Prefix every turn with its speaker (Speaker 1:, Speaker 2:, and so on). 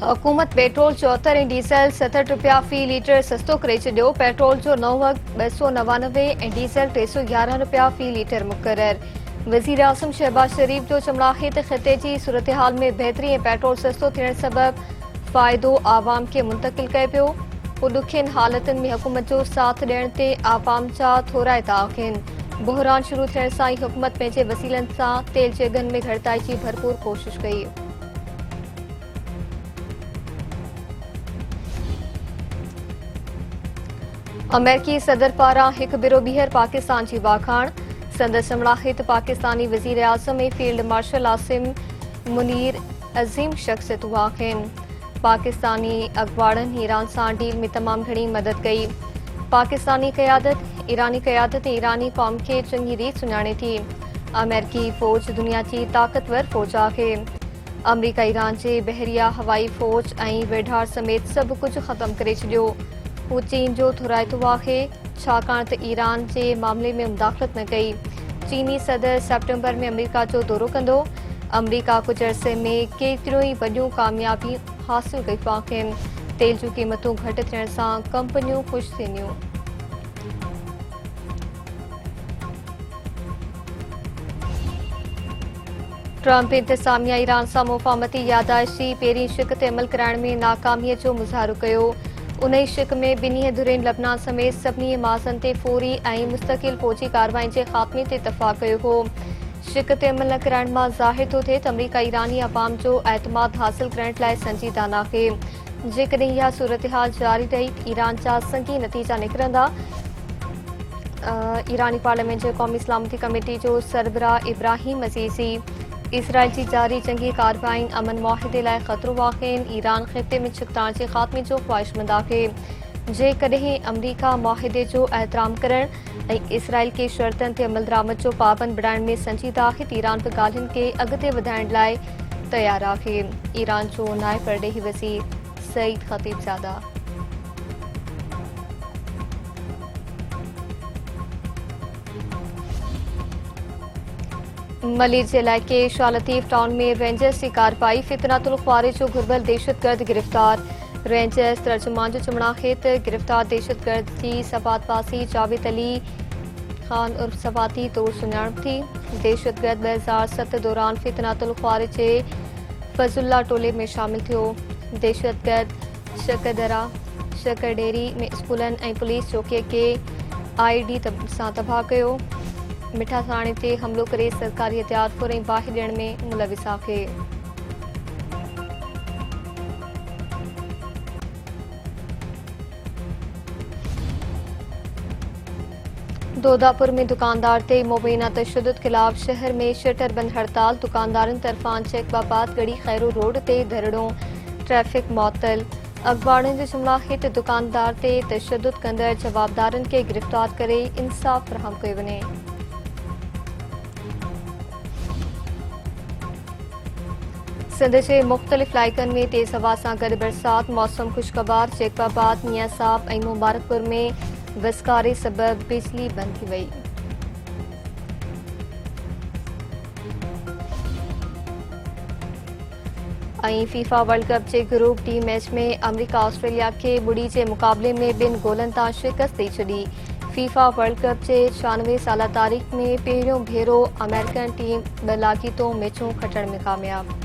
Speaker 1: हुकूमत पेट्रोल 74 ऐं डीज़ल 67 रुपया फ़ी लीटर सस्तो करे छॾियो। पेट्रोल जो नओं अघु 299 ऐं डीज़ल 311 रुपया फ़ी लीटर मुक़रर। वज़ीर आज़म शहबाज शरीफ जो चवणु आहे त ख़िते जी सूरतहाल में बहितरी ऐं पेट्रोल सस्तो थियण सबबि फ़ाइदो आवाम खे मुंतक़िल कयो पियो। ॾुखियनि हालतुनि में हुकूमत जो साथ ॾियण ते आवाम जा थोराइता आहिनि। बहिरान शुरू थियण सां ई हुकूमत पंहिंजे वसीलनि सां तेल जे अघनि में घटिताई जी भरपूर कोशिश कई। अमेरिकी सदर पारां हिकु बिरो ॿीहर पाकिस्तान जी वाखाण। संदसि चवणु आहे त पाकिस्तानी वज़ीर आज़म ऐं फील्ड मार्शल आसिम मुनीर अज़ीम शख़्सियत आहिनि। पाकिस्तानी अॻुवाणनि ईरान सां डील में तमामु घणी मदद कई। पाकिस्तानी क़यादत ईरानी क़यादत ऐं ईरानी क़ौम खे चङी रीति सुञाणे थी। अमेरिकी फ़ौज दुनिया जी ताक़तवर फ़ौज आहे। अमरीका ईरान जे बहरिया हवाई फ़ौज ऐं वेढार समेत सभु कुझु ख़तमु करे छॾियो। हू चीन जो थोराइतो आहे छाकाणि त ईरान जे मामले में मुदाख़लत न कई। चीनी सदर सेप्टेम्बर में अमरीका जो दौरो कंदो। अमरीका कुझु अरसे में केतिरियूं ई वॾियूं कामयाबियूं हासिल कयूं आहिनि। तेल जूं क़ीमतूं घटि थियण सां कंपनियूं ख़ुशि थींदियूं। ट्रंप इंतिज़ामिया ईरान सां मुफ़ाहमती यादाश्त जी पहिरीं शिक ते अमल कराइण में नाकामीअ जो मुज़ाहिरो कयो। उन ई शिक में ॿिन्ही धुरनि लबनान समेत सभिनी माज़नि ते फ़ौरी ऐं मुस्तक़िल फ़ौजी कार्रवाई जे ख़ात्मे ते इतफ़ाक़ कयो हो। शिक ते अमल न कराइण मां ज़ाहिर थो थिए त अमरीका ईरानी अवाम जो एतमाद हासिल करण लाइ संजीदा नाहे। जेकॾहिं इहा सूरतहाल जारी रही ईरान जा संगीन नतीजा निकिरंदा। ईरानी पार्लियामेंट जे क़ौमी सलामती कमेटी जो सरबराह इब्राहिम अज़ीज़ी इसराइल जी जारी जंगी कार्रवाई अमन मुआहिदे लाइ ख़तरो आहिनि। ईरान ख़िते में छिकताण जे ख़ात्मे जो ख़्वाहिशमंद आहे। जेकॾहिं अमरीका मुआहिदे जो एहतराम करण ऐं इसराइल खे शर्तनि ते अमल दरामद जो पाबंद बणाइण में संजीदा आहे त ईरान बि ॻाल्हियुनि खे अॻिते वधाइण लाइ तयारु आहे। ईरान जो नाइब परॾेही वज़ीर सईद ख़तीबज़ादा मलीर जे इलाइक़े शाह लतीफ़ टाउन में रेंजर्स जी कार्रवाई। फितनातुल ख़्वारिज जो घुर्बल दहशतगर्द गिरफ़्तार। रेंजर्स तर्जुमान जो चवणु आहे त गिरफ़्तार दहशतगर्द जी सफ़ातवासी जावेद अली ख़ान उर्फ सफ़ाती तौर सुञाणप थी। दहशतगर्द 2007 दौरान फितनातुल ख़्वारिज जे फज़ुल्ला टोले में शामिल थियो। दहशतगर्द शकडेरी में स्कूलनि ऐं पुलिस चौकीअ खे IED सां तबाह कयो। मिठा साणे ते हमिलो करे सरकारी हथियार फुर ऐं बाहि ॾियण में मुलविस आहे। दोदापुर में दुकानदार ते मुबैना तशद्दुद ख़िलाफ़ शहर में शटर बंद हड़ताल। दुकानदारनि तरफ़ां चेकबाबाद गढ़ी खैरो रोड ते धरणो। ट्रैफ़िक मुअत्तल। अख़बारनि जो चवणु आहे त दुकानदार ते तशद्दुद कंदड़ जवाबदारनि खे गिरफ़्तार करे इंसाफ़ फ़राहम कयो वञे। सिंध जे मुख़्तलिफ़ इलाइक़नि में तेज़ हवा सां गॾु बरसाति। मौसम ख़ुशगवार। चेकबाबाद नियासाब ऐं मुबारकपुर में वसकारे सबबि बिजली बंदि थी वई। ऐं फीफा वर्ल्ड कप जे ग्रुप डी मैच में अमरीका ऑस्ट्रेलिया खे ॿुड़ी जे मुक़ाबले में ॿिनि गोलनि तां शिकस्त ॾेई छॾी। फीफा वर्ल्ड कप जे 96 साला तारीख़ में पहिरियों भेरो अमेरिकन टीम 2 लाॻीतो मैचूं खटण में कामयाब।